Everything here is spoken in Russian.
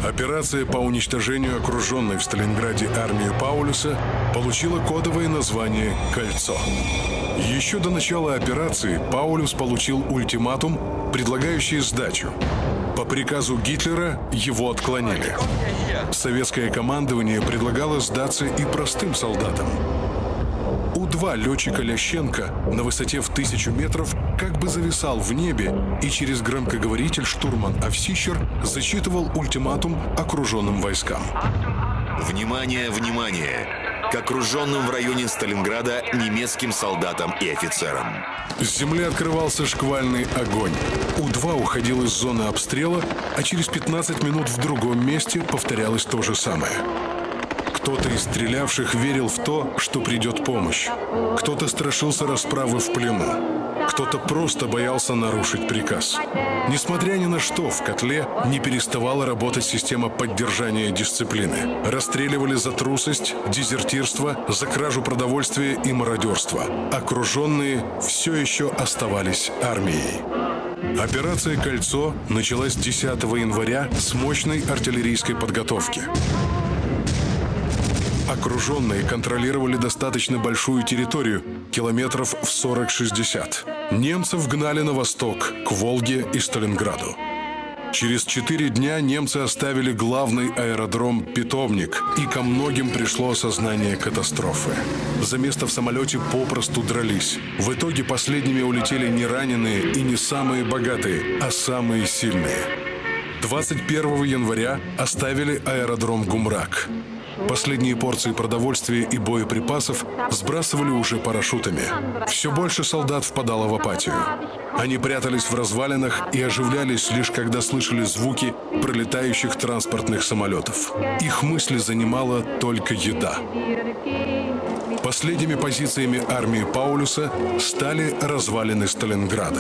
Операция по уничтожению окруженной в Сталинграде армии Паулюса получила кодовое название «Кольцо». Еще до начала операции Паулюс получил ультиматум, предлагающий сдачу. По приказу Гитлера его отклонили. Советское командование предлагало сдаться и простым солдатам. У-2 летчика Лященко на высоте в 1000 метров как бы зависал в небе, и через громкоговоритель штурман Овсищер зачитывал ультиматум окруженным войскам. Внимание, внимание! К окруженным в районе Сталинграда немецким солдатам и офицерам. С земли открывался шквальный огонь. У-2 уходил из зоны обстрела, а через 15 минут в другом месте повторялось то же самое. Кто-то из стрелявших верил в то, что придет помощь. Кто-то страшился расправы в плену. Кто-то просто боялся нарушить приказ. Несмотря ни на что, в котле не переставала работать система поддержания дисциплины. Расстреливали за трусость, дезертирство, за кражу продовольствия и мародерство. Окруженные все еще оставались армией. Операция «Кольцо» началась 10 января с мощной артиллерийской подготовки. Окруженные контролировали достаточно большую территорию, километров в 40-60. Немцев гнали на восток, к Волге и Сталинграду. Через 4 дня немцы оставили главный аэродром «Питомник», и ко многим пришло осознание катастрофы. За место в самолете попросту дрались. В итоге последними улетели не раненые и не самые богатые, а самые сильные. 21 января оставили аэродром Гумрак. Последние порции продовольствия и боеприпасов сбрасывали уже парашютами. Все больше солдат впадало в апатию. Они прятались в развалинах и оживлялись лишь когда слышали звуки пролетающих транспортных самолетов. Их мысли занимала только еда. Последними позициями армии Паулюса стали развалины Сталинграда.